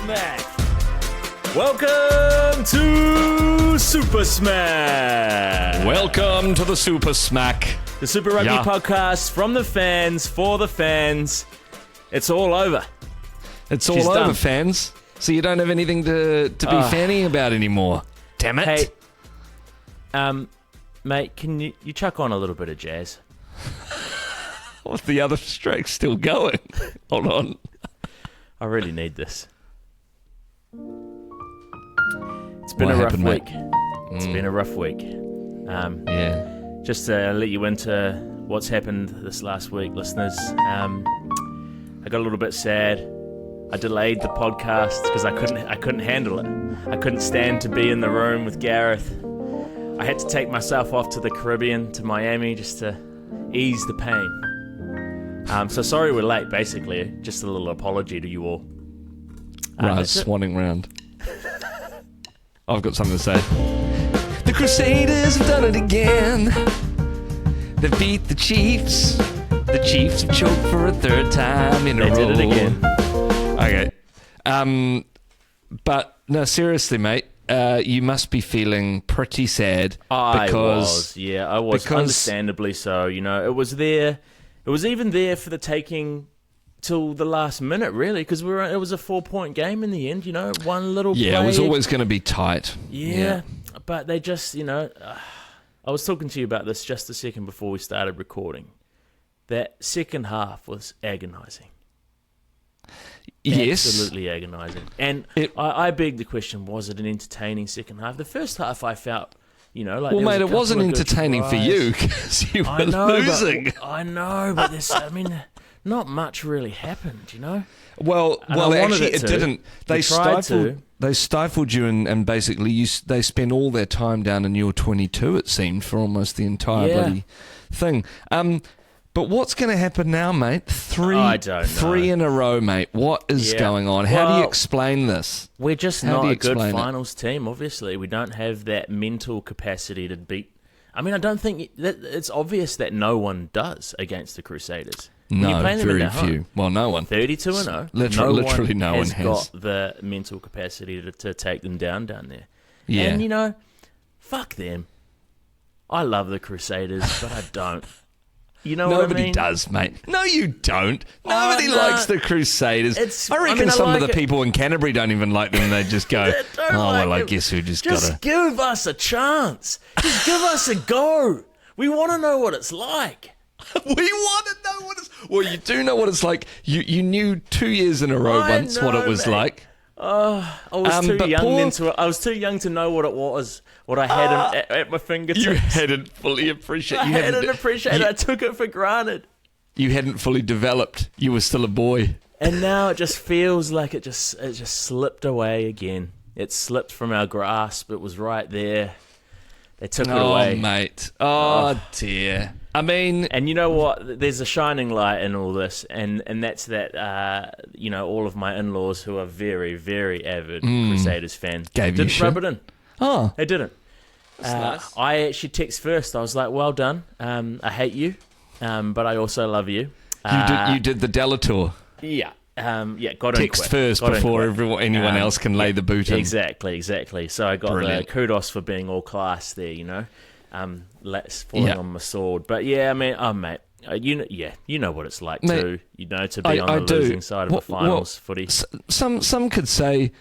Smack. Welcome to Super Smack. Welcome to the Super Smack. The Super Rugby podcast from the fans, for the fans. It's all over. It's all She's over, done. fans. So you don't have anything to be fanning about anymore. Damn it. Hey, mate, can you chuck on a little bit of jazz? What's the other stroke still going? Hold on. I really need this. It's been What a rough happened, week. mate? It's been a rough week. Yeah. Just to let you into what's happened this last week, listeners. I got a little bit sad. I delayed the podcast because I couldn't handle it. I couldn't stand to be in the room with Gareth. I had to take myself off to the Caribbean, to Miami, just to ease the pain. So sorry we're late, basically. Just a little apology to you all. Right, swanning round. I've got something to say. The Crusaders have done it again. They beat the Chiefs. The Chiefs have choked for a third time in a row. They did it again. Okay. But no, seriously, mate. You must be feeling pretty sad. I was, understandably so. You know, it was there. It was even there for the taking till the last minute, really, because it was a 4-point game in the end. You know, one little play. It was always going to be tight. Yeah, but they just, you know, I was talking to you about this just a second before we started recording. That second half was agonising. Yes. Absolutely agonising. And I beg the question, was it an entertaining second half? The first half I felt, you know, like... Well, mate, it wasn't entertaining for you because you were losing. I know, but there's, I mean, not much really happened, you know? Well, actually, it didn't. They stifled you, and basically they spent all their time down in your 22, it seemed, for almost the entire bloody thing. But what's going to happen now, mate? I don't know. Three in a row, mate. What is going on? How do you explain this? We're just not a good finals team, obviously. We don't have that mental capacity to beat... I mean, I don't think... It's obvious that no one does against the Crusaders. No, very few. Well, no one. 32-0. Literally no one has got the mental capacity to take them down there. Yeah. And, you know, fuck them. I love the Crusaders, but I don't. You know what I mean? Nobody does, mate. No, you don't. Nobody likes the Crusaders. I reckon some of the people in Canterbury don't even like them. They just go, I guess we just got to... give us a chance. Just give us a go. We want to know what it's like. We want to know what it's... Well, you do know what it's like. You knew 2 years in a row once what it was like. I was too young to know what it was. What I had at my fingertips. You hadn't fully appreciated. I hadn't appreciated. I took it for granted. You hadn't fully developed. You were still a boy. And now it just feels like it just slipped away again. It slipped from our grasp. It was right there. They took it away. Oh, mate. Oh, dear. I mean... And you know what? There's a shining light in all this, and that's that, you know, all of my in-laws who are very, very avid Crusaders fans didn't rub it in. Oh. They didn't. That's nice. I actually text first. I was like, well done. I hate you, but I also love you. You did the Delator. Yeah. Got text in first before anyone else can lay the boot in. Exactly. So I got the kudos for being all class there, you know. Falling on my sword. But yeah, I mean, mate, you know what it's like too. You know, to be on the losing side of a finals footy. Some could say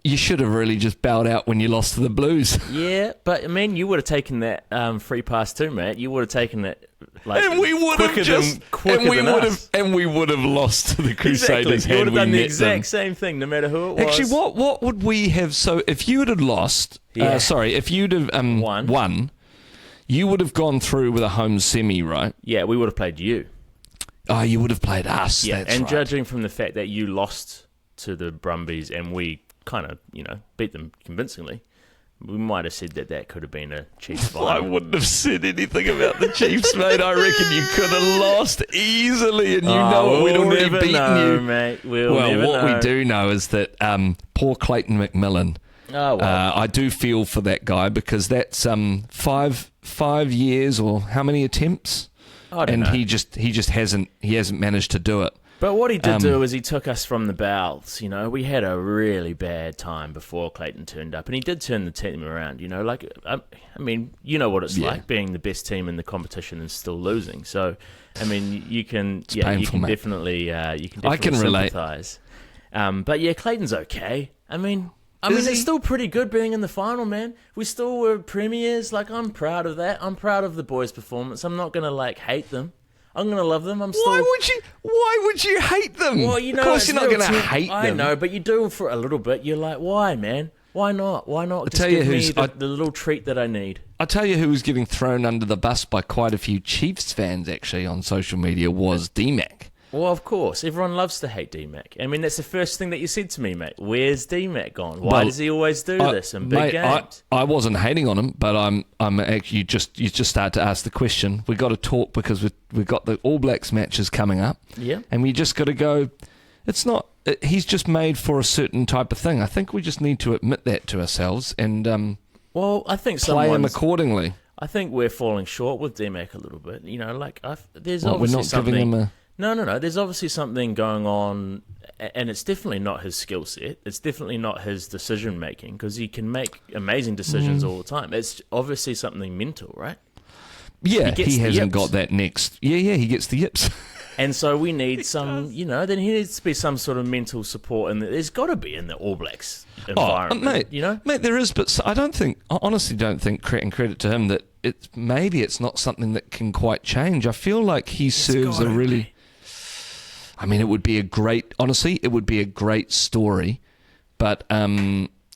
you should have really just bowed out when you lost to the Blues. Yeah, but I mean, you would have taken that free pass too, mate. You would have taken it like and we would have lost to the Crusaders. Exactly. You would have done the exact same thing, no matter who it was. Actually, what would we have? So if you would have lost, if you'd have won, you would have gone through with a home semi, right? Yeah, we would have played you. Oh, you would have played us. Yeah, that's and right. Judging from the fact that you lost to the Brumbies and we kind of, you know, beat them convincingly, we might have said that could have been a Chiefs final. I wouldn't have said anything about the Chiefs, mate. I reckon you could have lost easily, and we'd already beaten you, mate. What we do know is that poor Clayton McMillan. Oh well. I do feel for that guy because that's 5 years or how many attempts, I don't know. he just hasn't managed to do it. But what he did do is he took us from the bowels. You know, we had a really bad time before Clayton turned up, and he did turn the team around. You know, like I mean, you know what it's like being the best team in the competition and still losing. So, I mean, you can definitely sympathise. But yeah, Clayton's okay. I mean, it's still pretty good being in the final, man. We still were premiers. Like, I'm proud of that. I'm proud of the boys' performance. I'm not gonna hate them. I'm gonna love them. Why would you hate them? Well, you know, of course you're not gonna hate them. I know, but you do for a little bit. You're like, why, man? Why not? Why not? Just give me the little treat that I need. I'll tell you who was getting thrown under the bus by quite a few Chiefs fans actually on social media was D-Mac. Well, of course. Everyone loves to hate D-Mac. I mean, that's the first thing that you said to me, mate. Where's D-Mac gone? Why does he always do this in big games? I wasn't hating on him, but I'm actually you just start to ask the question. We got to talk because we've got the All Blacks matches coming up. Yeah. And we just got to go. It's not. He's just made for a certain type of thing. I think we just need to admit that to ourselves and I think play him accordingly. I think we're falling short with D-Mac a little bit. You know, like there's we're obviously not something. Giving him a. No. There's obviously something going on, and it's definitely not his skill set. It's definitely not his decision making because he can make amazing decisions all the time. It's obviously something mental, right? Yeah, he hasn't got that next. Yeah, he gets the yips. And so we need then he needs to be some sort of mental support, and there's got to be in the All Blacks environment. Mate, there is, but I honestly don't think, and credit to him, that it's not something that can quite change. I feel like he serves a really. I mean, it would be a great story, but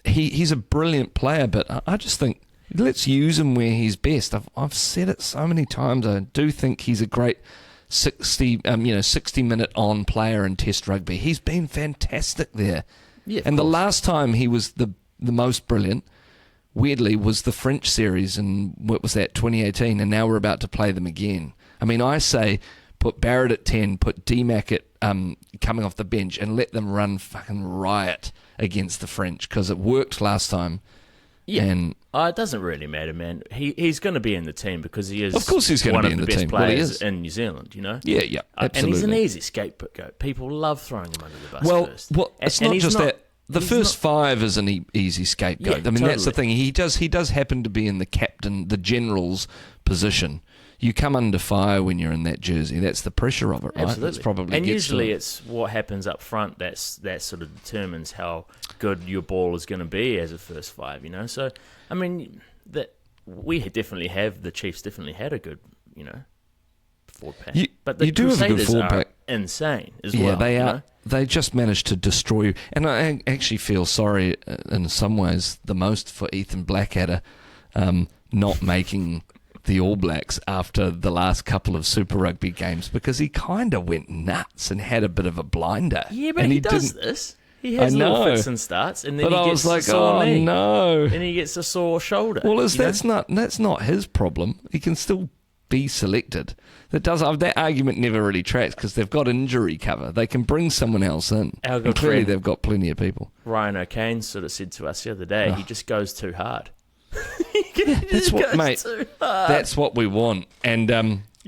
he's a brilliant player. But I just think let's use him where he's best. I've said it so many times. I do think he's a great 60-minute on player in Test rugby. He's been fantastic there. Yeah, and the last time he was the most brilliant, weirdly, was the French series, and what was that, 2018? And now we're about to play them again. I mean, I say put Barrett at 10, put D-Mac at coming off the bench, and let them run fucking riot against the French because it worked last time. Yeah, and it doesn't really matter, man. He's going to be in the team because he is. Of course, he's going to be in the team. One of the best players in New Zealand, you know. Yeah, absolutely. And he's an easy scapegoat. People love throwing him under the bus. Well, first. It's not just that. The first five is an easy scapegoat. Yeah, I mean, totally. That's the thing. He does happen to be in the captain, the general's position. You come under fire when you're in that jersey. That's the pressure of it, right? Absolutely. That's probably and usually it's what happens up front that sort of determines how good your ball is going to be as a first five, you know? So, I mean, the Chiefs definitely had a good, forward pack. But the Crusaders are insane as well. Yeah, they are. They just managed to destroy you. And I actually feel sorry in some ways the most for Ethan Blackadder not making the All Blacks after the last couple of Super Rugby games because he kind of went nuts and had a bit of a blinder. Yeah, but he does this. He has little fits and starts, and then he gets a sore knee. And he gets a sore shoulder. Well, that's not his problem. He can still be selected. That argument never really tracks because they've got injury cover. They can bring someone else in. And clearly they've got plenty of people. Ryan O'Kane sort of said to us the other day, he just goes too hard. That's what we want. And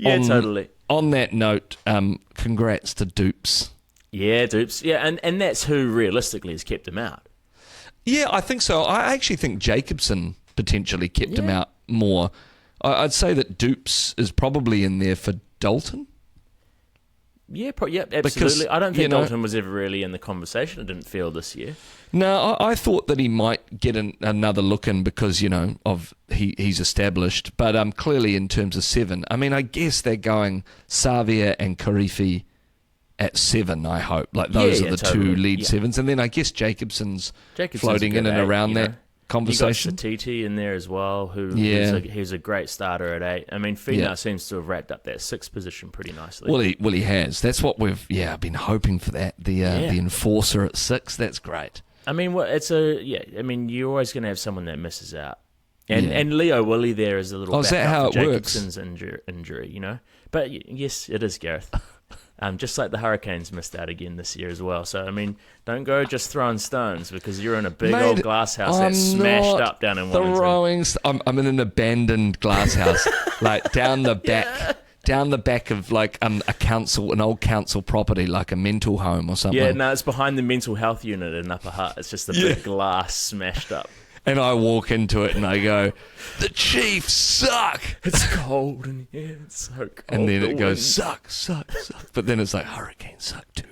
totally. On that note, congrats to Dupes. Yeah, Dupes. Yeah, and that's who realistically has kept him out. Yeah, I think so. I actually think Jacobson potentially kept him out more. I'd say that Dupes is probably in there for Dalton. Yeah, absolutely. Because, I don't think Dalton was ever really in the conversation. I didn't feel this year. No, I thought that he might get another look in because he's established. But clearly, in terms of 7, I mean, I guess they're going Savia and Karifi at 7. I hope those are the two lead 7s, and then I guess Jacobson's floating in and around that conversation. You got Satiti in there as well, who's a great starter at 8. I mean, Fina seems to have wrapped up that 6th position pretty nicely. Well, he has. That's what we've been hoping for. That the enforcer at 6. That's great. I mean, I mean, you're always going to have someone that misses out, and Leo Willie there is a little. Is that how it Jacobson's injury, But yes, it is, Gareth. Just like the Hurricanes missed out again this year as well. So, I mean, don't go just throwing stones because you're in a big old glass house that's smashed up down in Wellington. I'm in an abandoned glass house, like down the back down the back of like an old council property, like a mental home or something. Yeah, no, it's behind the mental health unit in Upper Hutt. It's just a big glass smashed up. And I walk into it and I go, "The Chiefs suck." It's cold in here. It's so cold. And then it goes, suck. But then it's like, Hurricanes suck too.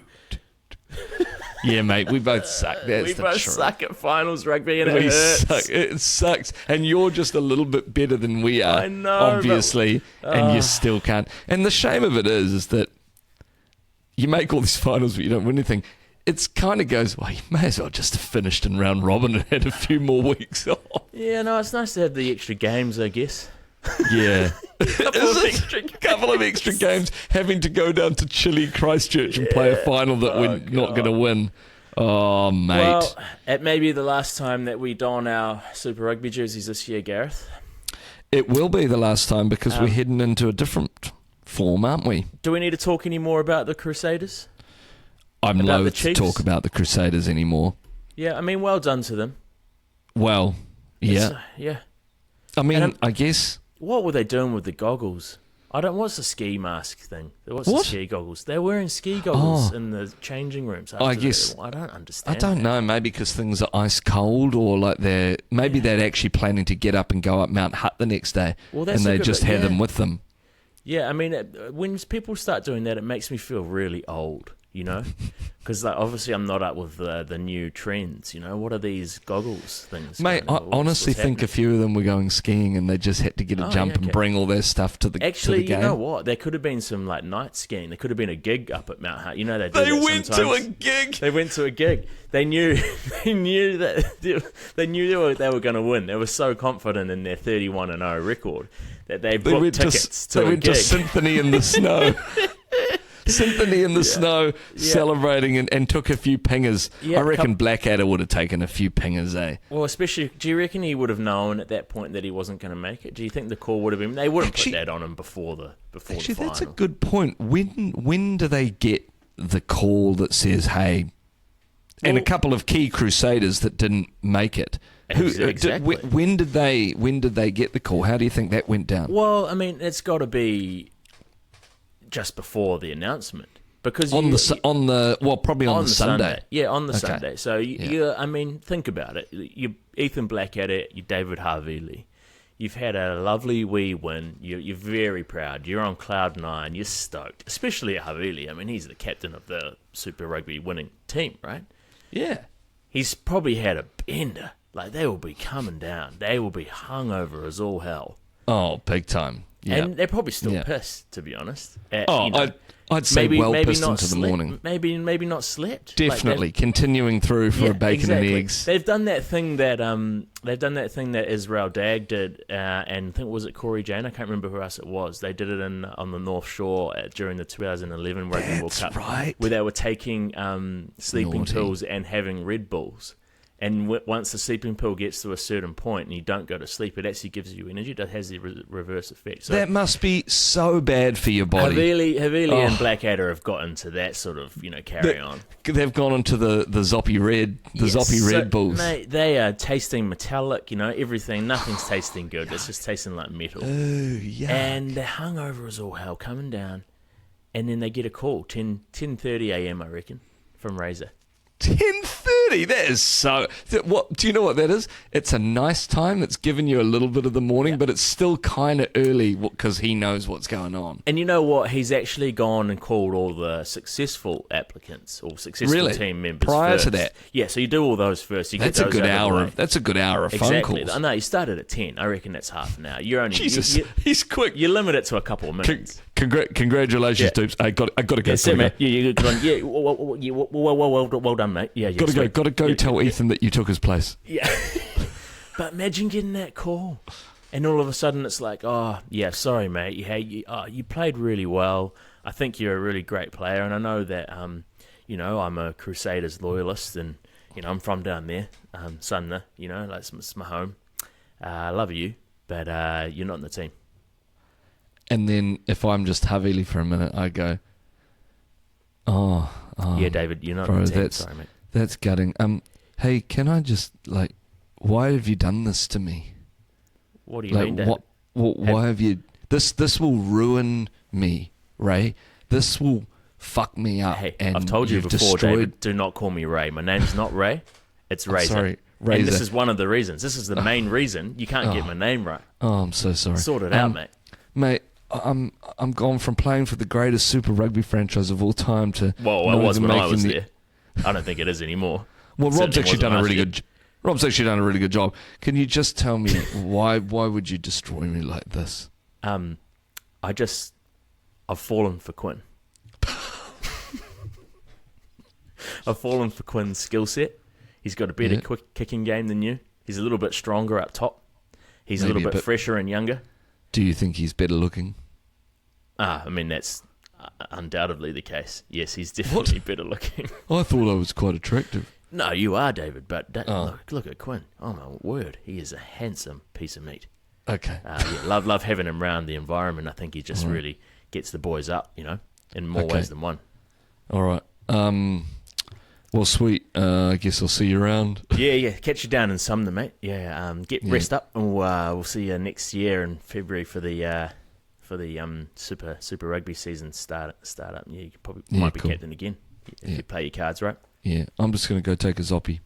Yeah, mate, we both suck. That's we the both truth. suck at finals rugby, and We it hurts. suck. It sucks. And you're just a little bit better than we are, I know, obviously, and you still can't. And the shame of it is that you make all these finals, but you don't win anything. It's kind of goes, well, you may as well just have finished in round robin and had a few more weeks off. Yeah, no, it's nice to have the extra games, I guess. Yeah. Couple of extra games, having to go down to chilly Christchurch and play a final that we're not going to win. Oh, mate. Well, it may be the last time that we don our Super Rugby jerseys this year, Gareth. It will be the last time because we're heading into a different form, aren't we? Do we need to talk any more about the Crusaders? I'm about loath to talk about the Crusaders anymore. Yeah, I mean, well done to them. Well, yeah. Yeah. I mean, I guess... What were they doing with the goggles? What's the ski mask thing? What's the ski goggles? They're wearing ski goggles in the changing rooms. I don't understand. I don't know. Maybe because things are ice cold, or like they're actually planning to get up and go up Mount Hutt the next day, and they just had them with them. Yeah, I mean, when people start doing that, it makes me feel really old. You know, because obviously I'm not up with the new trends. You know, what are these goggles things? Mate, I honestly think a few of them were going skiing and they just had to get a jump and bring all their stuff to the game. You know what? There could have been some like night skiing. There could have been a gig up at Mount Hutt. You know, they went to a gig. They went to a gig. They knew that they were going to win. They were so confident in their 31-0 record that they booked tickets to a gig. They went to Symphony in the Snow. Symphony in the Snow, celebrating and took a few pingers. I reckon Blackadder would have taken a few pingers, eh? Well, especially, do you reckon he would have known at that point that he wasn't going to make it? Do you think the call would have been... They wouldn't put that on him before the final. That's a good point. When do they get the call that says, hey... And a couple of key Crusaders that didn't make it. Exactly. When did they get the call? How do you think that went down? Well, I mean, it's got to be... just before the announcement, because probably on the Sunday. Yeah, on the Sunday. So I mean, think about it. You Ethan Blackadder, you David Havili. You've had a lovely wee win. You're very proud. You're on cloud 9. You're stoked, especially at Havili. I mean, he's the captain of the Super Rugby winning team, right? Yeah. He's probably had a bender. Like, they will be coming down. They will be hungover as all hell. Oh, big time. Yep. And they're probably still pissed, to be honest. I'd say maybe pissed into the morning. Maybe not slept. Definitely continuing through for a bacon and eggs. They've done that thing that Israel Dag did, and I think was it Corey Jane? I can't remember who else it was. They did it on the North Shore during the 2011 Rugby World Cup, right. where they were taking sleeping pills and having Red Bulls. And once the sleeping pill gets to a certain point and you don't go to sleep, it actually gives you energy. It has the reverse effect. So that must be so bad for your body. Havili and Blackadder have got into that sort of carry on. They've gone into the Zoppy Red, Red Bulls. Mate, they are tasting metallic. Everything. Nothing's tasting good. It's just tasting like metal. Oh, yeah. And they're hungover as all hell, coming down, and then they get a call 10:30 a.m. I reckon from Razor. 10:30. That is so. What do you know? What that is? It's a nice time. It's given you a little bit of the morning, but it's still kind of early because he knows what's going on. And you know what? He's actually gone and called all the successful applicants or successful team members prior first. to that. Yeah, so you do all those first. You that's get a those good hour. of, that's a good hour of phone calls. I know you started at 10. I reckon that's half an hour. You're only Jesus. He's quick. You limit it to a couple of minutes. Congratulations, Dupes. I got to go. Yeah, mate. Yeah, good one. Yeah, well done, mate. Yeah, got to go. Tell Ethan that you took his place. Yeah. But imagine getting that call, and all of a sudden it's like, oh yeah, sorry, mate. You played really well. I think you're a really great player, and I know that I'm a Crusaders loyalist, and I'm from down there, Sunna. Like it's my home. I love you, but you're not in the team. And then if I'm just Havili for a minute, I go, oh yeah, David, you're not in the team. Sorry, mate. That's gutting. Hey, can I just why have you done this to me? What do you mean, David? Why have you? This will ruin me, Ray. This will fuck me up. Hey, and I've told you you've before, destroyed... David, do not call me Ray. My name's not Ray. It's Razor. Sorry, Razor. And this is one of the reasons. This is the main reason you can't get my name right. Oh, I'm so sorry. Sort it out, mate. Mate, I'm gone from playing for the greatest Super Rugby franchise of all time to... Well, it was when I was there. I don't think it is anymore. Well, Rob's actually done a really good job. Can you just tell me why would you destroy me like this? I've fallen for Quinn. I've fallen for Quinn's skill set. He's got a better quick kicking game than you. He's a little bit stronger up top. He's a little bit fresher and younger. Do you think he's better looking? I mean, that's undoubtedly the case. Yes, he's definitely better looking. I thought I was quite attractive. No, you are, David, but look at Quinn. Oh, my word. He is a handsome piece of meat. Okay. Love having him around the environment. I think he just really gets the boys up, in more ways than one. All right. Well, sweet. I guess I'll see you around. Yeah. Catch you down in Sumner, mate. Yeah. Get rest up, and we'll see you next year in February for the Super Rugby season start up. Yeah, you probably might be captain again if you play your cards right. Yeah, I'm just going to go take a zoppy.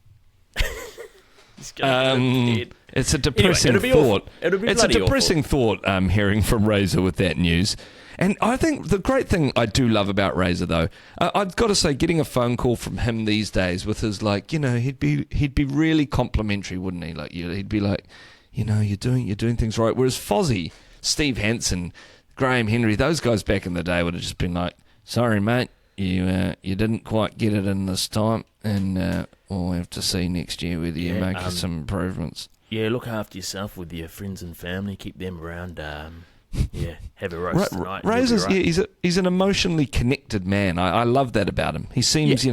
It's a depressing thought. It's a depressing thought hearing from Razor with that news. And I think the great thing I do love about Razor, though, I've got to say, getting a phone call from him these days with his, he'd be really complimentary, wouldn't he? He'd be like, you're doing things right. Whereas Fozzie, Steve Hansen, Graham Henry, those guys back in the day would have just been like, sorry, mate, you didn't quite get it in this time, and we'll have to see next year whether you make some improvements. Yeah, look after yourself with your friends and family. Keep them around. Have a roast tonight. Razor's, he's an emotionally connected man. I love that about him. He seems,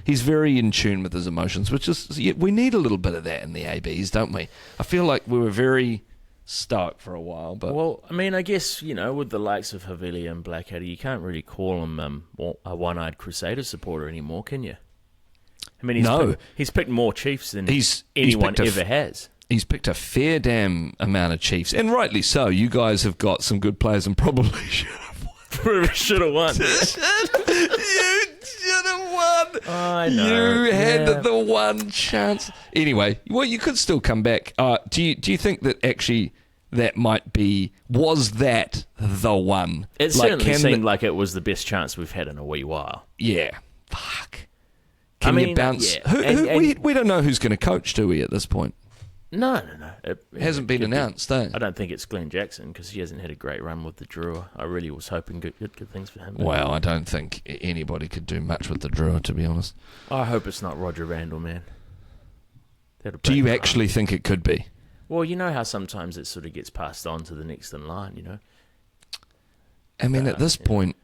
he's very in tune with his emotions, which is, we need a little bit of that in the ABs, don't we? I feel like we were very stoked for a while. But well, I mean, I guess, with the likes of Havili and Blackadder, you can't really call him a one-eyed Crusaders supporter anymore, can you? I mean, he's picked more Chiefs than anyone ever has. He's picked a fair damn amount of Chiefs, and rightly so. You guys have got some good players and probably should have won. Probably should have won. You should have won. I know. You had the one chance. Anyway, well, you could still come back. Do you think that actually that was that the one? It certainly seemed like it was the best chance we've had in a wee while. Yeah. Fuck. Can you bounce? Yeah. We don't know who's going to coach, do we, at this point? No. It hasn't been announced, though. I don't think it's Glenn Jackson because he hasn't had a great run with the Drua. I really was hoping good things for him. Well, I don't think anybody could do much with the Drua, to be honest. I hope it's not Roger Randall, man. Do you actually think it could be? Well, you know how sometimes it sort of gets passed on to the next in line, I mean, at this point,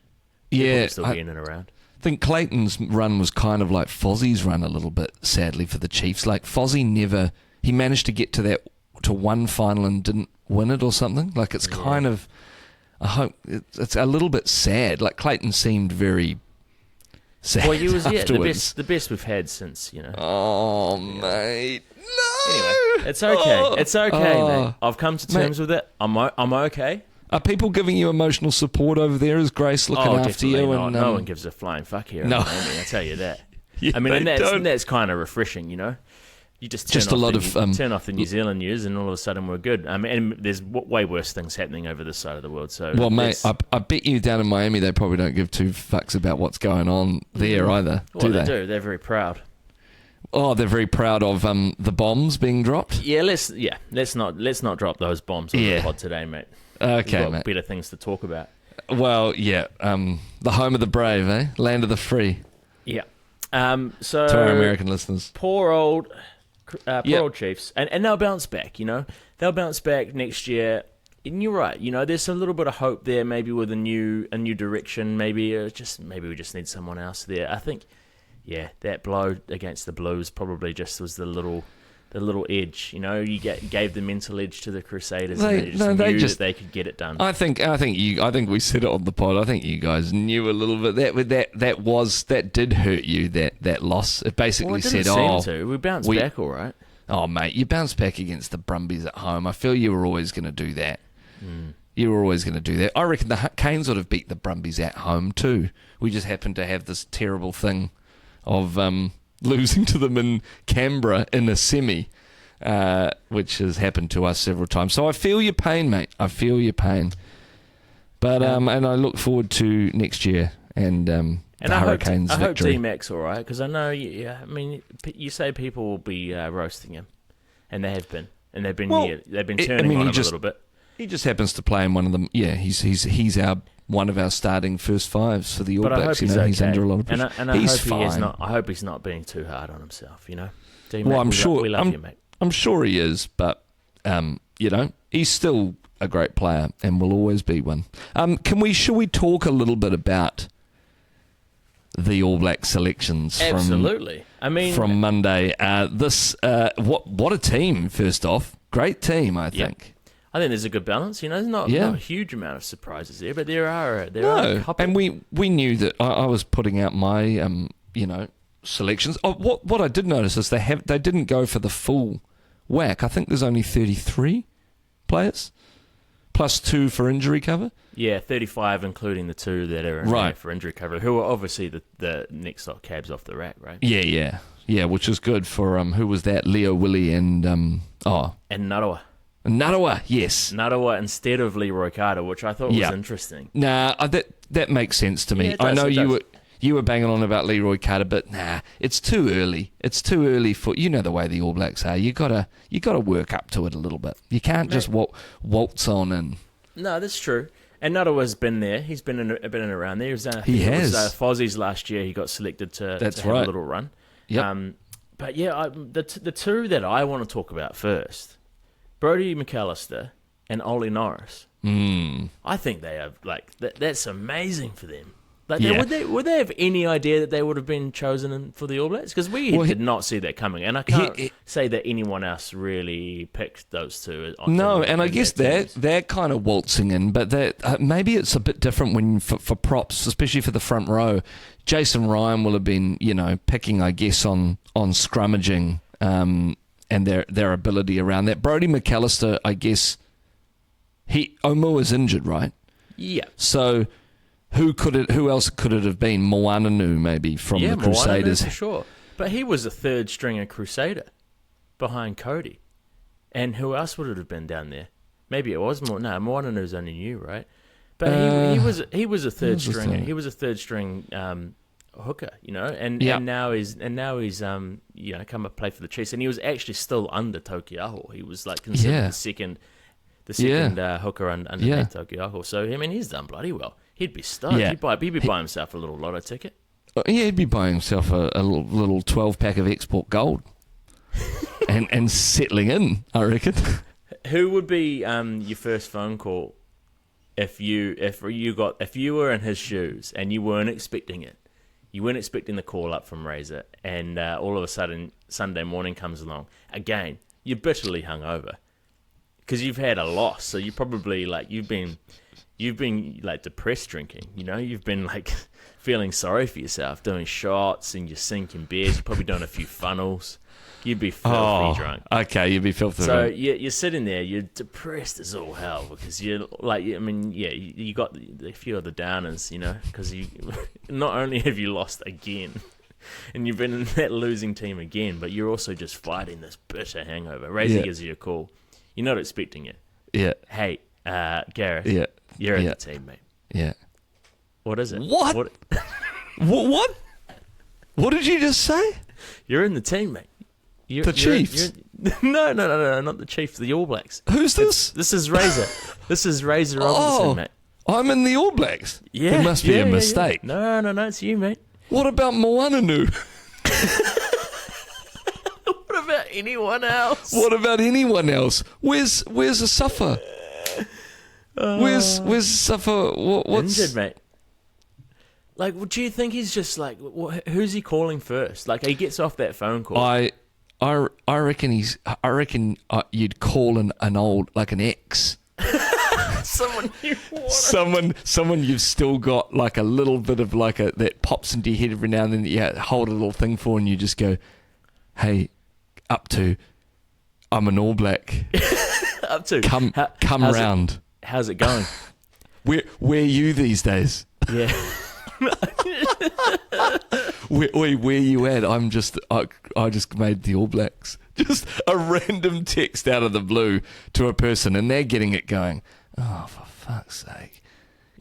still being and around. I think Clayton's run was kind of like Fozzie's run a little bit, sadly, for the Chiefs. Like, Fozzie he managed to get to one final and didn't win it or something. Like, it's kind of, I hope, it's a little bit sad. Like, Clayton seemed very sad. Well, he was afterwards. the best we've had since, Oh, mate. No! Anyway, it's okay. It's okay, mate. I've come to terms with it. I'm okay. Are people giving you emotional support over there? Is Grace looking after you? Not. No one gives a flying fuck here. No. I'll tell you that. Yeah, I mean, and that's kind of refreshing, You just turn off the New Zealand news, and all of a sudden we're good. I mean, and there's way worse things happening over this side of the world. So, well, mate, I bet you down in Miami they probably don't give two fucks about what's going on there either. Well, they do. They're very proud. Oh, they're very proud of the bombs being dropped. Yeah, let's not drop those bombs on the pod today, mate. Okay, We've got mate. Better things to talk about. Well, yeah. The home of the brave, eh? Land of the free. Yeah. So to our American listeners, poor old Chiefs, and they'll bounce back. They'll bounce back next year. And you're right. There's a little bit of hope there. Maybe with a new direction. Maybe we just need someone else there. I think. Yeah, that blow against the Blues probably just was the little edge. You gave the mental edge to the Crusaders, and they knew that they could get it done. I think we said it on the pod. I think you guys knew a little bit that did hurt you. That loss. It basically said, we bounced back all right. Oh, mate, you bounced back against the Brumbies at home. I feel you were always going to do that. You were always going to do that. I reckon the Canes would have beat the Brumbies at home too. We just happened to have this terrible thing of losing to them in Canberra in a semi, which has happened to us several times. So I feel your pain, mate. I feel your pain. But and I look forward to next year and the Hurricanes victory. I hope D-Mac's all right, because I know, you say people will be roasting him, and they have been. And they've been turning on him a little bit. He just happens to play in one of them. Yeah, he's one of our starting first fives for the All Blacks. He's okay. He's under a lot of pressure. And I hope he's not being too hard on himself. D-Mac, well, I'm sure. We love you, mate. I'm sure he is, but he's still a great player and will always be one. Should we talk a little bit about the All Black selections? Absolutely. From Monday. What a team, first off. Great team, I think. I think there's a good balance. There's not a huge amount of surprises there, but there are a couple. And we knew that. I was putting out my selections. Oh, what I did notice is they didn't go for the full whack. I think there's only 33 players plus 2 for injury cover. Yeah, 35, including the 2 that are in there for injury cover, who are obviously the next cabs off the rack, right? Yeah, which is good for who was that? Leo Willie and and Narawa. Narawa, yes. Narawa instead of Leroy Carter, which I thought was interesting. Nah, that makes sense to me. Yeah, I know you were banging on about Leroy Carter, but it's too early. It's too early for the way the All Blacks are. You gotta work up to it a little bit. You can't just waltz on in. No, that's true. And Narawa's been there. He's been in around there. He has. It was Fozzie's last year. He got selected to have a little run. Yep. But yeah, the 2 that I want to talk about first, Brodie McAllister and Ollie Norris. I think they have that's amazing for them. Would they have any idea that they would have been chosen for the All Blacks? Because we did not see that coming, and I can't say that anyone else really picked those 2. No, and I guess they're kind of waltzing in, but maybe it's a bit different when for props, especially for the front row. Jason Ryan will have been, picking, I guess, on scrummaging and their ability around that. Brodie McAllister, I guess, Omu is injured, right? Yeah. So who else could it have been? Moananu, maybe, from the Crusaders. For sure. But he was a third stringer Crusader behind Cody. And who else would it have been down there? Maybe it was Moananu's only new, right? But he was a third stringer. He was a third string hooker, and now he's come and play for the Chiefs, and he was actually still under Tokiaho. He was considered the second hooker underneath Tokiaho. So he's done bloody well. He'd be stoked. Yeah. He'd be buying himself a little lotto ticket. Yeah, he'd be buying himself a little 12-pack of Export Gold and settling in, I reckon. Who would be your first phone call if you were in his shoes and you weren't expecting it? You weren't expecting the call up from Razor, and all of a sudden Sunday morning comes along. Again, you're bitterly hungover because you've had a loss, so you probably you've been depressed drinking. You've been feeling sorry for yourself, doing shots, and you're sinking beers. You're probably doing a few funnels. You'd be filthy drunk. Okay, you'd be filthy drunk. So you're sitting there, you're depressed as all hell because you got a few of the downers, because you not only have you lost again, and you've been in that losing team again, but you're also just fighting this bitter hangover. Razor gives you a call. You're not expecting it. Yeah. Hey, Gareth. Yeah. You're in the team, mate. Yeah. What is it? What? What? What did you just say? You're in the team, mate. The Chiefs? No, not the Chiefs. The All Blacks. Who's this? This is Razor. This is Razor Robinson, mate. I'm in the All Blacks? Yeah. It must be a mistake. Yeah. No, it's you, mate. What about Moananu? What about anyone else? What about anyone else? Where's Asuffer? Where's Asuffer? What's injured, mate? Do you think he's just who's he calling first? He gets off that phone call. I reckon you'd call an old an ex. Someone you've still got a little bit of that pops into your head every now and then that you hold a little thing for, and you just go, hey, I'm an All Black. Up to come round. how's it going? Where are you these days? Yeah. Where you at? I just made the All Blacks. Just a random text out of the blue to a person, and they're getting it going. Oh, for fuck's sake!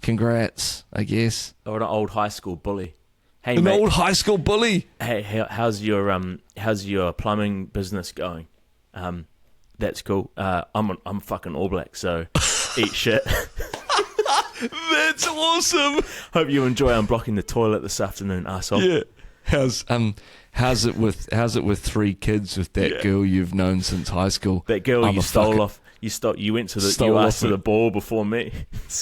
Congrats, I guess. Or an old high school bully. Hey, an mate, old high school bully. Hey, how's your plumbing business going? That's cool. I'm fucking All Black, so eat shit. That's awesome. Hope you enjoy unblocking the toilet this afternoon, arsehole. Yeah. How's it with 3 kids with that girl you've known since high school? That girl you stole off. You went to the. You asked to the ball before me.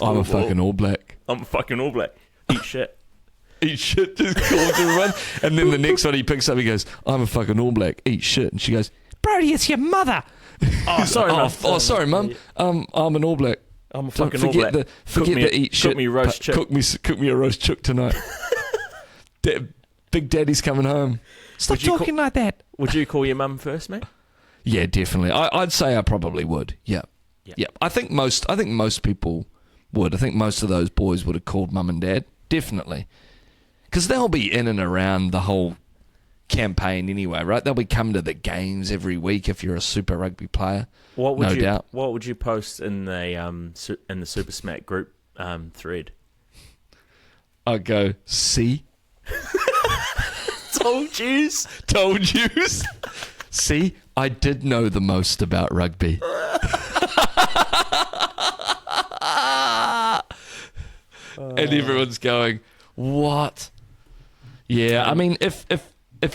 I'm a fucking All Black. I'm a fucking All Black. Eat shit. Eat shit. Just calls everyone. And then the next one he picks up, he goes, "I'm a fucking All Black. Eat shit." And she goes, "Brody, it's your mother." Oh, sorry, Mum. Sorry, Mum. I'm an All Black. I'm a fucking All Black. Forget the eat shit. Cook me roast chick. Cook me a roast chick tonight. Big Daddy's coming home. Stop talking like that. Would you call your mum first, mate? Yeah, definitely. I'd say I probably would. Yeah. I think most people would. I think most of those boys would have called mum and dad. Definitely. Because they'll be in and around the whole campaign anyway, right? They'll be coming to the games every week if you're a Super Rugby player. No doubt. What would you post in the Super Smack group thread? I'd go, see? Told yous. See, I did know the most about rugby. And everyone's going, what? Yeah, I mean, if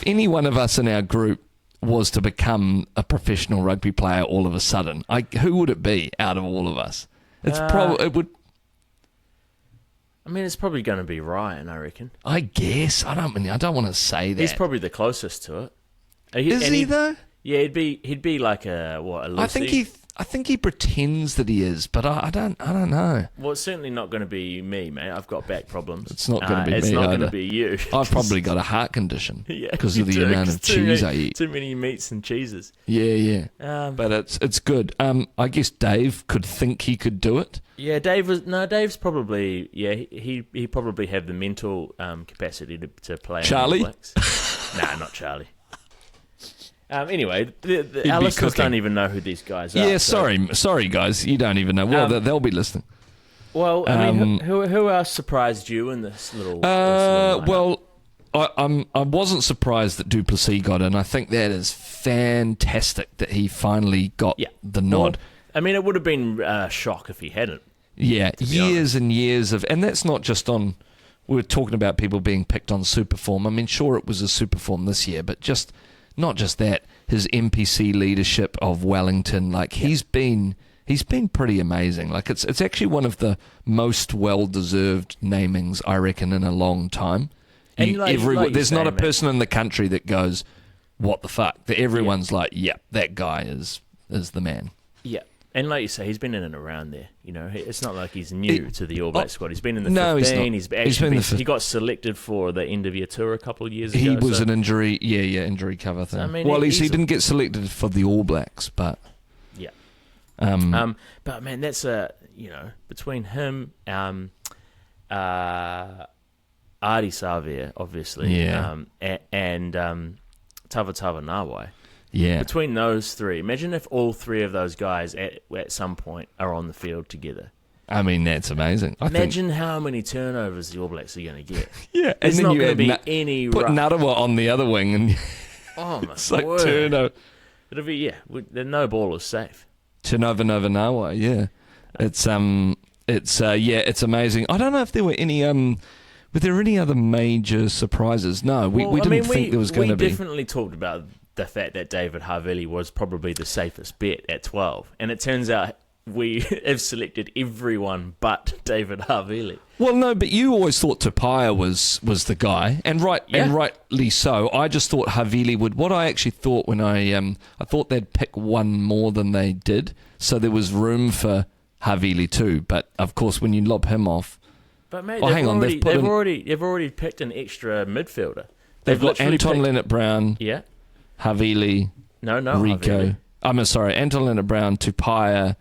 any one of us in our group was to become a professional rugby player all of a sudden, who would it be out of all of us? It's it's probably going to be Ryan, I reckon. I guess. I don't want to say that. He's probably the closest to it. Is he though? Yeah, he'd be like a Lucy. I think he pretends that he is, but I don't know. Well, it's certainly not going to be me, mate. I've got back problems. It's not going to be me. It's not going to be you. I've probably got a heart condition because of the do, amount of cheese I eat. Too many meats and cheeses. Yeah. But it's good. I guess Dave could think he could do it. Yeah, Dave's probably he probably have the mental capacity to play. Charlie? Nah, not Charlie. Anyway, our listeners don't even know who these guys are. Yeah, sorry guys, you don't even know. Well, they'll be listening. Well, I mean, who else surprised you in this little? Well, I wasn't surprised that Duplessis got in. I think that is fantastic that he finally got the nod. Well, I mean, it would have been a shock if he hadn't. Yeah, years and years of, and that's not just on. We were talking about people being picked on super form. I mean, sure, it was a super form this year, but not just that. His NPC leadership of Wellington, he's been pretty amazing. Like it's actually one of the most well-deserved namings, I reckon, in a long time. And there's not a person in the country that goes, "What the fuck?" Everyone's like, "Yeah, that guy is the man." Yeah. And like you say, he's been in and around there. You know, it's not like he's new to the All Black squad. He's been in the 15. He got selected for the end of year tour a couple of years ago. He was an injury, injury cover thing. So, I mean, well, at least he didn't get selected for the All Blacks, but yeah. But man, that's between him, Ardie Savia, obviously, and Tavatava Nawai. Yeah. Between those three, imagine if all three of those guys at some point are on the field together. I mean, that's amazing. Imagine how many turnovers the All Blacks are going to get. Yeah, there's not going to be any. Put Narawa on the other wing, and oh my it's like word. turnover. It'll be no ball is safe. Turnover Nova Nawa, yeah. It's amazing. I don't know if there were any were there any other major surprises? No, we didn't think there was going to be. We definitely talked about the fact that David Havili was probably the safest bet at 12. And it turns out we have selected everyone but David Havili. Well, no, but you always thought Tupaia was the guy, and rightly so. I just thought Havili would. What I actually thought when I thought they'd pick one more than they did, so there was room for Havili too. But of course, when you lob him off, but mate, they've already picked an extra midfielder. They've got Anton Leonard-Brown. Yeah. Havili, no, Rico. Havili. I'm sorry, Anton Leonard-Brown, Tupaia,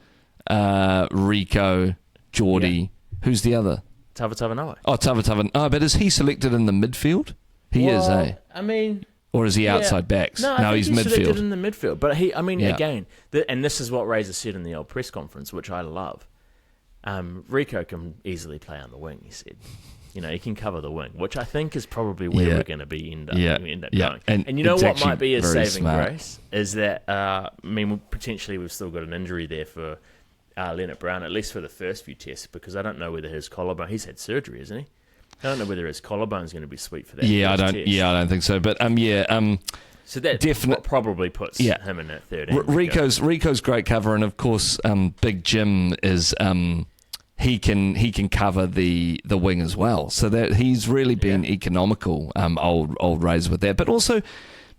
Rico, Geordie. Who's the other? Tavanoa. Oh, Tavanoa. Oh, but is he selected in the midfield? He is, eh? I mean... Or is he outside backs? No, I think he's selected midfield. in the midfield. But again, and this is what Razor said in the old press conference, which I love. Rico can easily play on the wing, he said. He can cover the wing, which I think is probably where we're going to be end up going. And you know what might be a saving grace is that, potentially we've still got an injury there for Leonard Brown, at least for the first few tests, because I don't know whether his collarbone, he's had surgery, isn't he? I don't know whether his collarbone's going to be sweet for that. I don't think so. But so that probably puts him in that third. Rico's great cover, and of course, Big Jim is he can cover the wing as well. So that he's really been economical, old Razor with that. But also,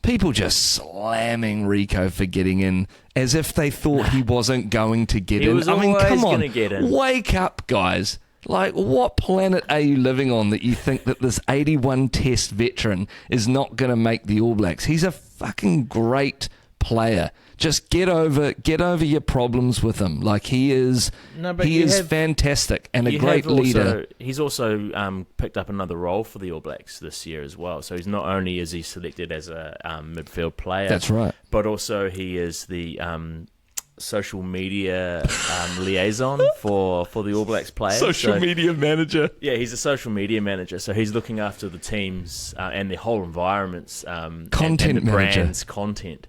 people just slamming Rico for getting in as if they thought he wasn't going to get in. He was always going to get in. Wake up, guys. Like, what planet are you living on that you think that this 81 test veteran is not going to make the All Blacks? He's a fucking great player. Just get over your problems with him. Like, he is fantastic and a great leader. He's also picked up another role for the All Blacks this year as well. So he's not only is he selected as a midfield player. That's right. But also he is the social media liaison for the All Blacks players. Social media manager. Yeah, he's a social media manager. So he's looking after the teams and the whole environment's content and the manager. brand's content.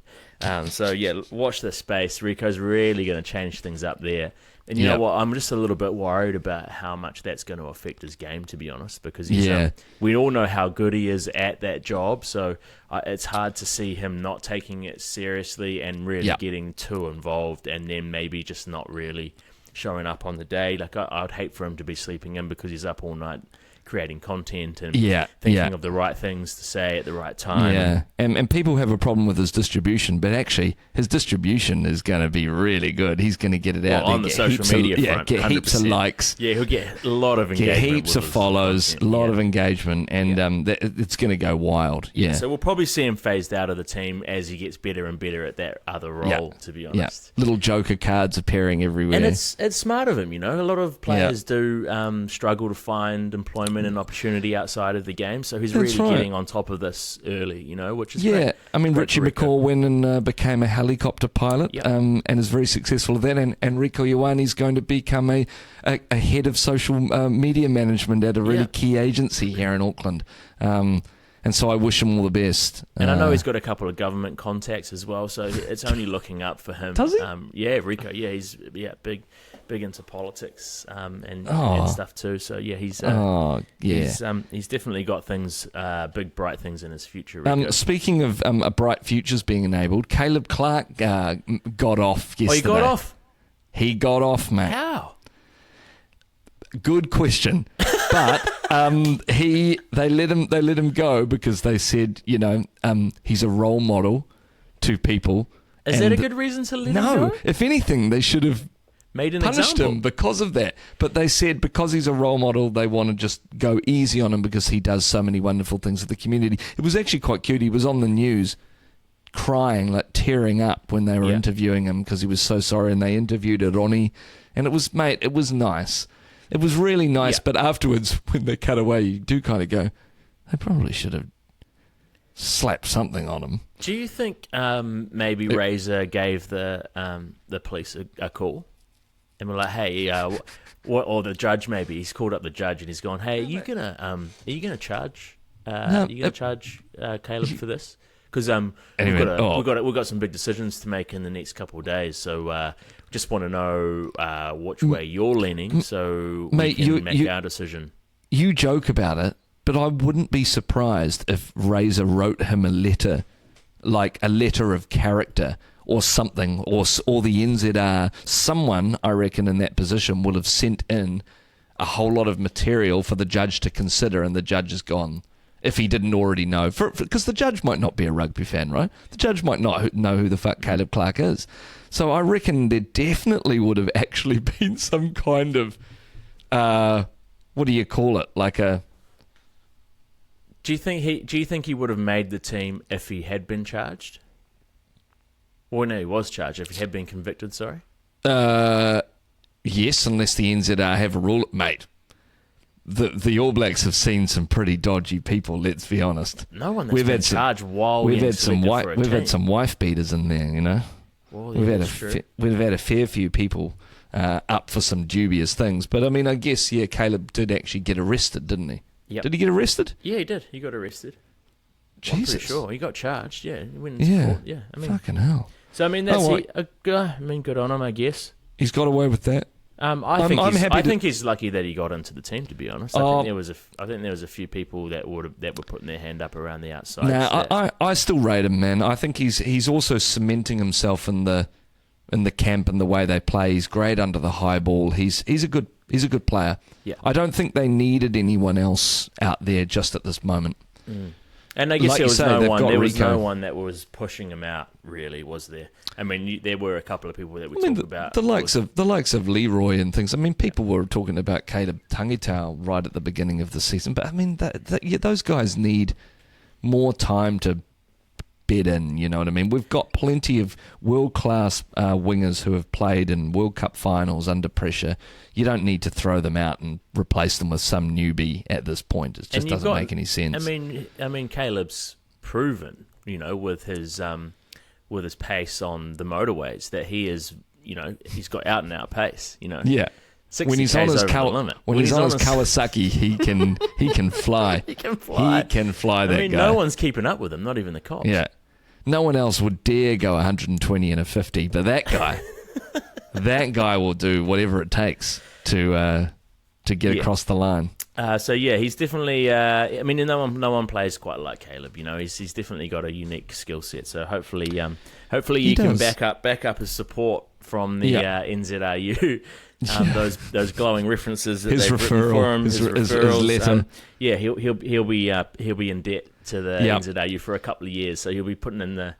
Watch this space. Rico's really going to change things up there. And you know what? I'm just a little bit worried about how much that's going to affect his game, to be honest, because we all know how good he is at that job. So it's hard to see him not taking it seriously and really getting too involved, and then maybe just not really showing up on the day. Like I'd hate for him to be sleeping in because he's up all night creating content and thinking of the right things to say at the right time. Yeah, and people have a problem with his distribution, but actually his distribution is going to be really good. He's going to get it out on the social media front. Get 100%. Heaps of likes. Yeah, he'll get a lot of engagement. Get heaps of follows, a lot of engagement, and it's going to go wild. Yeah. So we'll probably see him phased out of the team as he gets better and better at that other role, to be honest. Yeah. Little Joker cards appearing everywhere. And it's smart of him, A lot of players do struggle to find employment and opportunity outside of the game, so he's getting on top of this early, which is great. I mean, Richie McCaw went and became a helicopter pilot, and is very successful at that, and Rico Ioane's going to become a head of social media management at a really key agency here in Auckland. And so I wish him all the best. And I know he's got a couple of government contacts as well, so it's only looking up for him. Does he? Rico. Yeah, he's big into politics and stuff too. So he's definitely got things, big bright things in his future. Rico. Speaking of a bright futures being enabled, Caleb Clark got off yesterday. Oh, he got off? He got off, mate. How? Good question. But they let him go because they said, he's a role model to people. Is that a good reason to let him go? No, if anything, they should have punished example. Him because of that. But they said because he's a role model, they want to just go easy on him because he does so many wonderful things for the community. It was actually quite cute. He was on the news crying, like tearing up when they were interviewing him because he was so sorry, and they interviewed Ronnie, and it was nice. It was really nice, but afterwards, when they cut away, you do kind of go, they probably should have slapped something on him. Do you think maybe Razor gave the police a call? And we're like, hey, or the judge maybe. He's called up the judge and he's gone, hey, are you gonna charge Caleb for this? Because we've got some big decisions to make in the next couple of days. So just want to know which way you're leaning, so we can make our decision. You joke about it, but I wouldn't be surprised if Razor wrote him a letter, like a letter of character or something, or the NZR. Someone, I reckon, in that position will have sent in a whole lot of material for the judge to consider, and the judge is gone. If he didn't already know. Because the judge might not be a rugby fan, right? The judge might not know who the fuck Caleb Clark is. So I reckon there definitely would have actually been some kind of, what do you call it? Like a... Do you think he would have made the team if he had been charged? Or no, he was charged. If he had been convicted, sorry. Yes, unless the NZR have a rule, mate. The All Blacks have seen some pretty dodgy people. Let's be honest. No one that's been charged while we've being had some selected for a we've team. had some wife beaters in there. You know, Well, yeah, we've had a fair few people up for some dubious things. But I mean, I guess Caleb did actually get arrested, didn't he? Yep. Did he get arrested? Yeah, he did. He got arrested. Jesus. I'm pretty sure he got charged. Yeah, he went into court. Yeah, I mean, fucking hell. So I mean, that's good on him, I guess. He's got away with that. I think he's lucky that he got into the team. To be honest, I think there was a few people that were putting their hand up around the outside. I still rate him, man. I think he's also cementing himself in the camp and the way they play. He's great under the high ball. He's a good player. Yeah. I don't think they needed anyone else out there just at this moment. Mm. And I guess like there was Rico. no one that was pushing him out, really, was there? I mean, there were a couple of people that we talked about. The likes of Leroy and things. I mean, people were talking about Caleb Tangitau right at the beginning of the season, but I mean, those guys need more time to bed in, you know what I mean? We've got plenty of world-class wingers who have played in World Cup finals under pressure. You don't need to throw them out and replace them with some newbie at this point. It just doesn't make any sense. I mean, Caleb's proven, you know, with his pace on the motorways that he is, you know, he's got out and out pace, you know. Yeah. When he's on his Kawasaki, he can fly. He can fly. He can fly, that guy. No one's keeping up with him, not even the cops. Yeah. No one else would dare go 120 and a 50, but that guy, that guy will do whatever it takes to get across the line. He's definitely. I mean, no one plays quite like Caleb. You know, he's definitely got a unique skill set. So hopefully you can back up his support from the NZRU. Those glowing references that they've written for him, his referrals, letter. He'll be in debt to the NZRU for a couple of years. So he'll be putting in the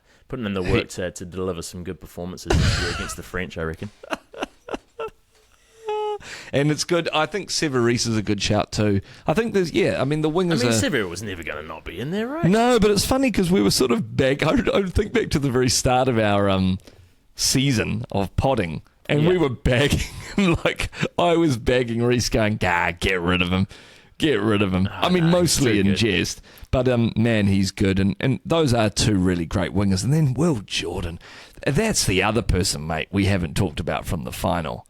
work to deliver some good performances this year against the French, I reckon. And it's good. I think Severis is a good shout too. I think the wingers. I mean, Severis was never going to not be in there, right? No, but it's funny because we were sort of back. I think back to the very start of our season of podding, and we were bagging him. Like I was bagging Reece, going, get rid of him. Get rid of him. I mean, mostly in jest, but man, he's good. And those are two really great wingers. And then Will Jordan. That's the other person, mate, we haven't talked about from the final.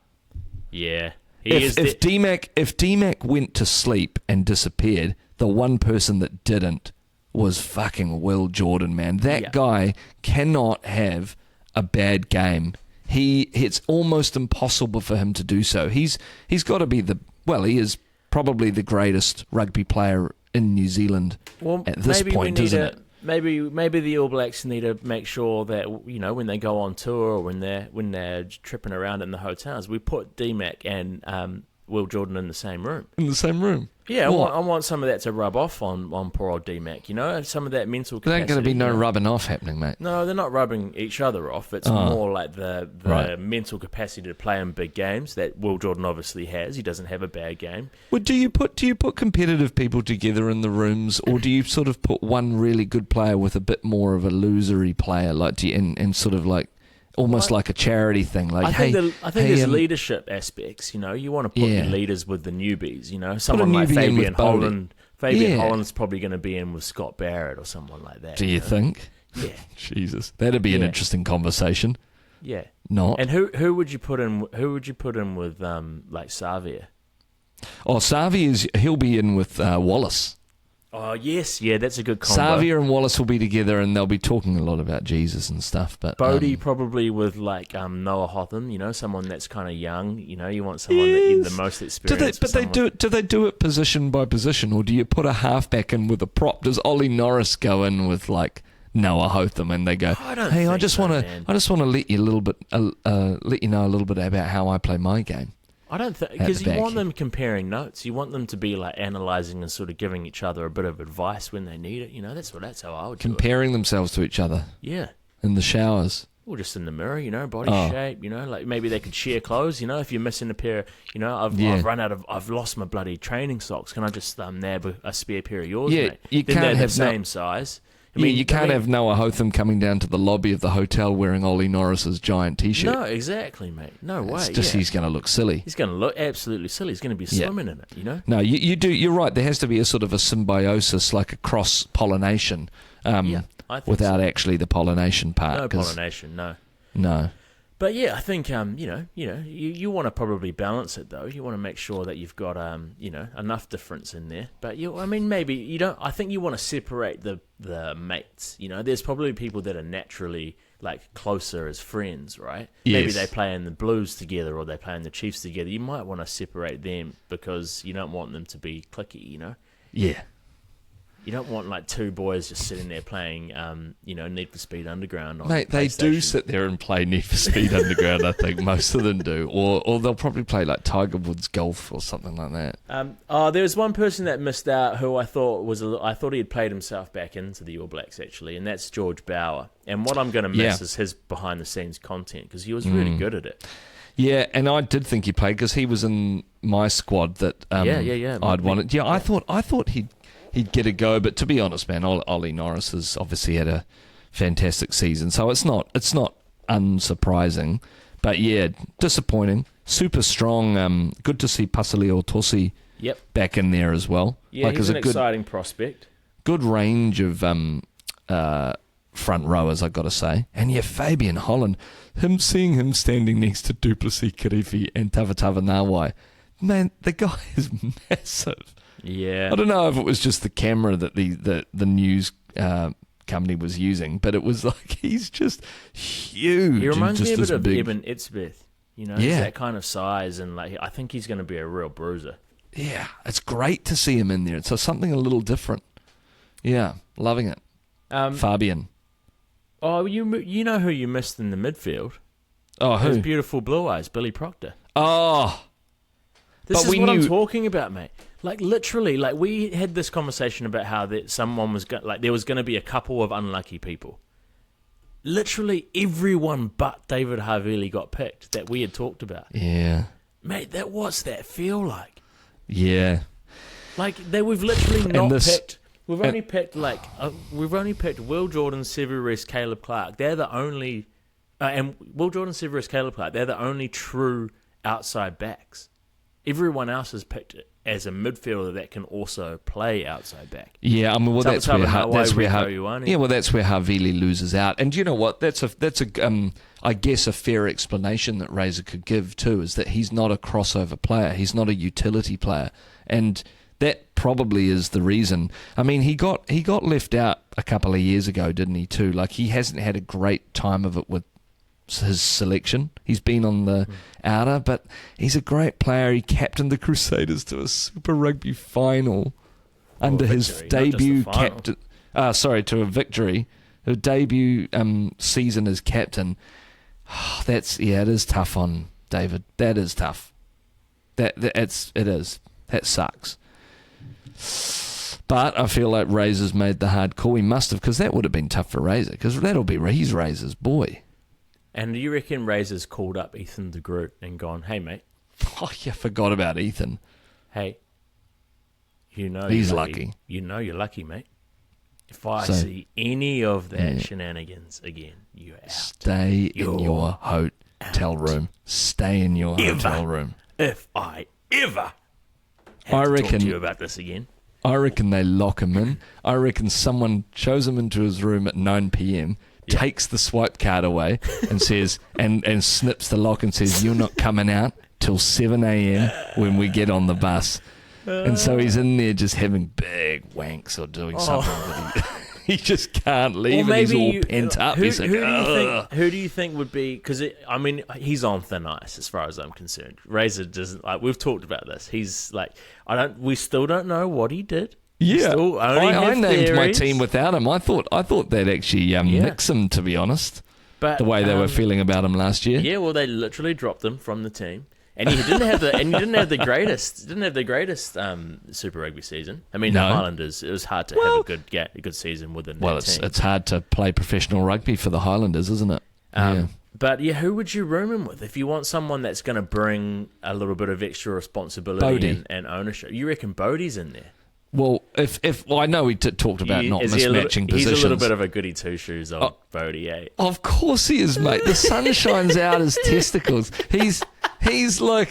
Yeah. If D-Mac went to sleep and disappeared, the one person that didn't was fucking Will Jordan, man. That guy cannot have a bad game. It's almost impossible for him to do so. He's got to be he is probably the greatest rugby player in New Zealand at this point, isn't it? Maybe the All Blacks need to make sure that, you know, when they go on tour or when they're tripping around in the hotels, we put D-Mac and Will Jordan in the same room. In the same room? Yeah, I want some of that to rub off on poor old D-Mac, you know, some of that mental capacity. There ain't going to be no rubbing off happening, mate. No, they're not rubbing each other off. It's more like the mental capacity to play in big games that Will Jordan obviously has. He doesn't have a bad game. Well, do you put competitive people together in the rooms, or do you sort of put one really good player with a bit more of a losery player, like and sort of like almost like a charity thing? Like, I think there's leadership aspects. You know, you want to put the leaders with the newbies. You know, someone like Fabian Holland. Fabian Holland's probably going to be in with Scott Barrett or someone like that. Do you think? Yeah. Jesus, that'd be an interesting conversation. Yeah. Not. And who would you put in? Who would you put in with like Savia? Oh, Savia he'll be in with Wallace. Oh, yes. Yeah, that's a good combo. Savia and Wallace will be together and they'll be talking a lot about Jesus and stuff. But Bodie probably with like Noah Hotham, you know, someone that's kind of young. You know, you want someone that is the most experienced. Do they do it position by position, or do you put a halfback in with a prop? Does Ollie Norris go in with like Noah Hotham and they go, I just want to let you know a little bit about how I play my game. I don't think, because you want them comparing notes. You want them to be like analysing and sort of giving each other a bit of advice when they need it. You know, that's how I would do it. Comparing themselves to each other. Yeah. In the showers. Or just in the mirror, you know, body shape, you know, like maybe they could share clothes, you know, if you're missing a pair, you know, I've lost my bloody training socks. Can I just nab a spare pair of yours, mate? You then can't they're have the same size. I mean, you can't have Noah Hotham coming down to the lobby of the hotel wearing Ollie Norris's giant T-shirt. No, exactly, mate. No way. It's just he's going to look silly. He's going to look absolutely silly. He's going to be swimming in it, you know? No, you're right. There has to be a sort of a symbiosis, like a cross-pollination, without actually the pollination part. No pollination, no. No. But yeah, I think you want to probably balance it though. You want to make sure that you've got enough difference in there. But maybe you don't. I think you want to separate the mates. You know, there's probably people that are naturally like closer as friends, right? Yes. Maybe they play in the Blues together or they play in the Chiefs together. You might want to separate them because you don't want them to be cliquey. You know? Yeah. You don't want like two boys just sitting there playing, Need for Speed Underground. Mate, they do sit there and play Need for Speed Underground. I think most of them do, or they'll probably play like Tiger Woods golf or something like that. There was one person that missed out who I thought he had played himself back into the All Blacks actually, and that's George Bower. And what I'm going to miss is his behind the scenes content because he was really good at it. Yeah, and I did think he played because he was in my squad that I'd wanted. Yeah, I thought he'd get a go, but to be honest, man, Ollie Norris has obviously had a fantastic season, so it's not unsurprising. But yeah, disappointing. Super strong. Good to see Pasaliao Tosi back in there as well. Yeah, he's an exciting prospect. Good range of front rowers, I got to say. And yeah, Fabian Holland, seeing him standing next to Duplessis, Kirifi, and Tavatava Nawai, man, the guy is massive. Yeah, I don't know if it was just the camera that the news company was using, but it was like he's just huge. He reminds me a bit of big. Eben Etzebeth, he's that kind of size, and like I think he's going to be a real bruiser. Yeah, it's great to see him in there. It's something a little different. Yeah, loving it. Fabian. Oh, you know who you missed in the midfield? Oh, who? His beautiful blue eyes, Billy Proctor. Oh. This is what I'm talking about, mate. Like, literally, like, we had this conversation about how there was going to be a couple of unlucky people. Literally everyone but David Havili got picked that we had talked about. Yeah. Mate, what's that feel like? Yeah. Like, we've literally picked... We've only picked Will Jordan, Severus, Caleb Clark. They're the only... and Will Jordan, Severus, Caleb Clark, they're the only true outside backs. Everyone else is picked as a midfielder that can also play outside back. Yeah, I mean, well, that's where Havili loses out. And you know what? That's a I guess a fair explanation that Razor could give too, is that he's not a crossover player. He's not a utility player, and that probably is the reason. I mean, he got left out a couple of years ago, didn't he? Too, like he hasn't had a great time of it with his selection. He's been on the outer, but he's a great player. He captained the Crusaders to a Super Rugby final under his debut captain. To a victory, a debut season as captain. It is tough on David. That is tough. It is. That sucks. But I feel like Razor's made the hard call. He must have, because that would have been tough for Razor, because he's Razor's boy. And do you reckon Razor's called up Ethan de Groot and gone, hey, mate? Oh, yeah, forgot about Ethan. Hey, he's lucky. You know you're lucky, mate. If I see any of that shenanigans again, you're out. Stay in your hotel room. Stay in your hotel room. If I ever talk to you about this again. I reckon they lock him in. I reckon someone shows him into his room at 9 p.m., takes the swipe card away and says, and snips the lock and says, you're not coming out till 7 a.m. when we get on the bus. And so he's in there just having big wanks or doing something that he just can't leave, and he's all pent up. Who do you think would be, because he's on thin ice as far as I'm concerned. Razor doesn't, like, we've talked about this. He's like, we still don't know what he did. Yeah, I named my team without him. I thought they'd actually nix him, to be honest. But the way they were feeling about him last year. Yeah, well, they literally dropped him from the team, and he didn't have the greatest Super Rugby season. I mean, the Highlanders. It was hard to have a good season within. Well, it's hard to play professional rugby for the Highlanders, isn't it? But yeah, who would you room him with if you want someone that's going to bring a little bit of extra responsibility and ownership? You reckon Bodie's in there? Well, well, I know we talked about not mismatching positions. He's a little bit of a goody two-shoes on Bodie, eh? Of course he is, mate. The sun shines out his testicles. He's a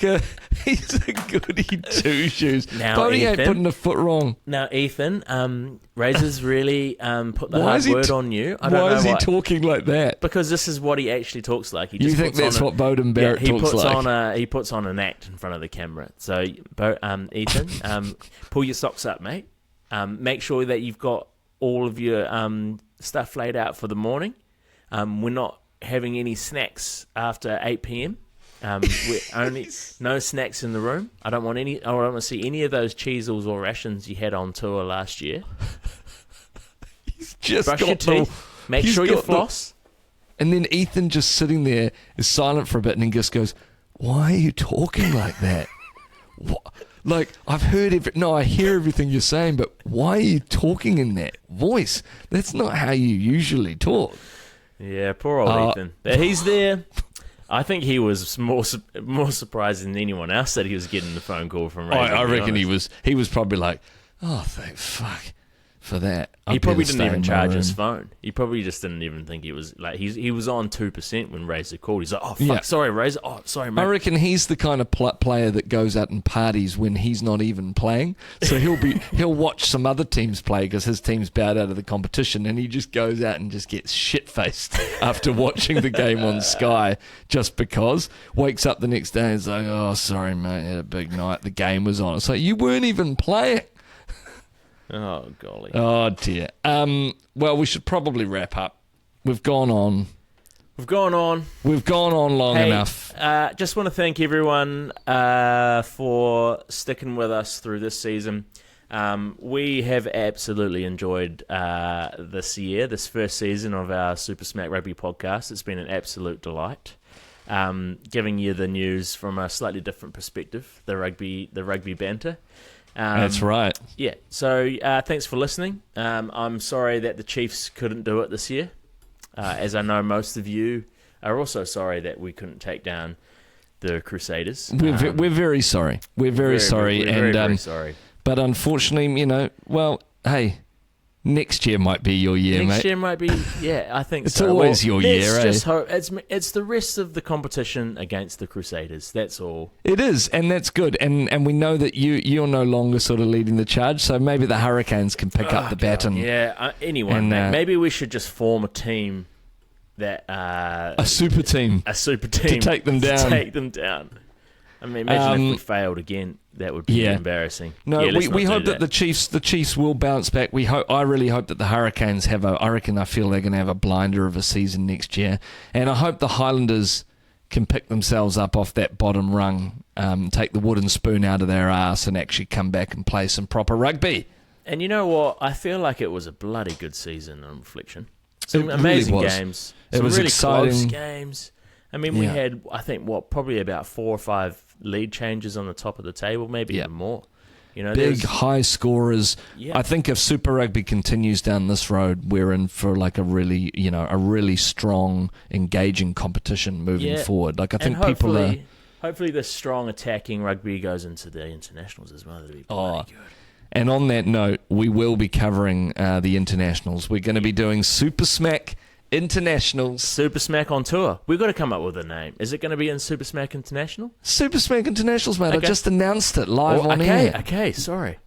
goody two-shoes. Bodie ain't putting a foot wrong. Now, Ethan, Razor's really put the hard word on you. I don't know why is he talking like that? Because this is what he actually talks like. You think that's what Bowden Barrett talks like? He puts on an act in front of the camera. So, Ethan, pull your socks up, mate. Make sure that you've got all of your stuff laid out for the morning. We're not having any snacks after 8 p.m. We're only no snacks in the room. I don't want to see any of those cheesels or rations you had on tour last year. He's just brush your teeth. Make sure you floss. And then Ethan just sitting there is silent for a bit, and he just goes, "Why are you talking like that? What? Like, I've heard I hear everything you're saying, but why are you talking in that voice? That's not how you usually talk." Yeah, poor old Ethan. He's there. I think he was more surprised than anyone else that he was getting the phone call from Razor. I reckon he was probably like, "Oh, thank fuck for that." He probably didn't even charge his phone. He probably just didn't even think he was like he was on 2% when Razor called. He's like, "Oh fuck, sorry Razor. Oh sorry, mate." I reckon he's the kind of player that goes out and parties when he's not even playing. So he'll watch some other teams play because his team's bowed out of the competition, and he just goes out and just gets shit faced after watching the game on Sky just because. Wakes up the next day and is like, "Oh sorry mate, had a big night. The game was on." It's like, you weren't even playing. Oh, golly. Oh, dear. Well, we should probably wrap up. We've gone on long enough. Just want to thank everyone for sticking with us through this season. We have absolutely enjoyed this first season of our Super Smack Rugby podcast. It's been an absolute delight. Giving you the news from a slightly different perspective, the rugby banter. That's right. Yeah, so thanks for listening. I'm sorry that the Chiefs couldn't do it this year, as I know most of you are also sorry that we couldn't take down the Crusaders. We're very sorry. We're very sorry. Very sorry. But unfortunately, hey, next year might be your year, mate. Next year might be, I think it's always your year, let's just hope it's the rest of the competition against the Crusaders. That's all. It is, and that's good. And we know that you're no longer sort of leading the charge, so maybe the Hurricanes can pick up the baton. Yeah, anyone. Maybe we should just form a team that... a super team. To take them down. I mean, imagine if we failed again. That would be embarrassing. No, we hope that the Chiefs will bounce back. I really hope that the Hurricanes I feel they're going to have a blinder of a season next year. And I hope the Highlanders can pick themselves up off that bottom rung, take the wooden spoon out of their ass and actually come back and play some proper rugby. And you know what? I feel like it was a bloody good season on reflection. Some amazing games. It was really exciting. Close games. I mean, we had, I think, probably about 4 or 5 lead changes on the top of the table, maybe even more. Big high scorers. I think if Super Rugby continues down this road, we're in for like a really strong, engaging competition moving forward. Like I think people are. Hopefully, the strong attacking rugby goes into the internationals as well. That'd be bloody good. And on that note, we will be covering the internationals. We're going to be doing Super Smack Internationals. Super Smack on tour. We've got to come up with a name. Is it going to be in Super Smack International? Super Smack Internationals, mate. Okay. I just announced it live on air. Okay, sorry.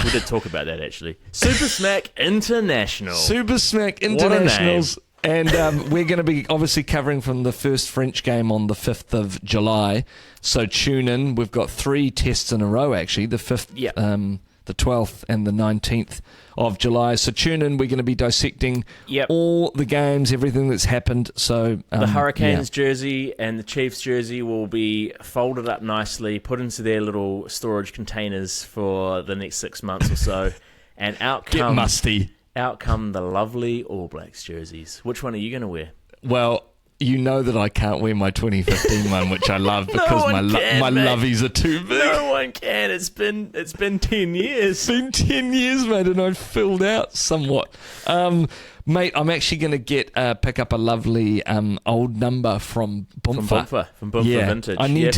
We did talk about that, actually. Super Smack International. Super Smack Internationals. And we're going to be obviously covering from the first French game on the 5th of July. So tune in. We've got 3 tests in a row, actually. The 5th, the 12th and the 19th of July. So tune in. We're going to be dissecting all the games, everything that's happened. So the Hurricanes jersey and the Chiefs jersey will be folded up nicely, put into their little storage containers for the next 6 months or so. And out come the lovely All Blacks jerseys. Which one are you going to wear? Well, you know that I can't wear my 2015 one, which I love because my lovies are too big. No one can. It's been 10 years. It's been 10 years, mate, and I've filled out somewhat. Mate, I'm actually going to pick up a lovely old number from Boomfa. From Boomfa Vintage. I need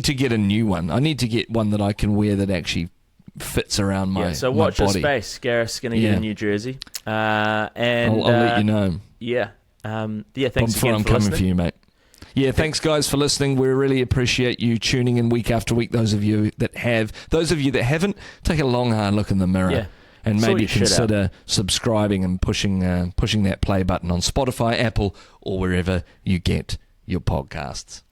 to get a new one. I need to get one that I can wear that actually fits around my So watch my your body. space. Gareth's going to get a new jersey. And I'll let you know. Yeah. Thanks Before again I'm for coming listening. for you, mate. Yeah, thanks guys for listening. We really appreciate you tuning in week after week. Those of you that haven't, take a long hard look in the mirror and Sort maybe your shit consider subscribing and pushing that play button on Spotify, Apple, or wherever you get your podcasts.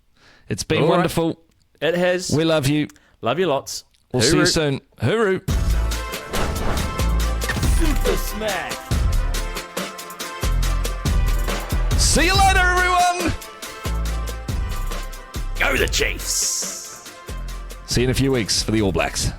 It's been All right. wonderful. It has. We love you. Love you lots. We'll see you soon. Hooroo. Super smack. See you later, everyone. Go the Chiefs. See you in a few weeks for the All Blacks.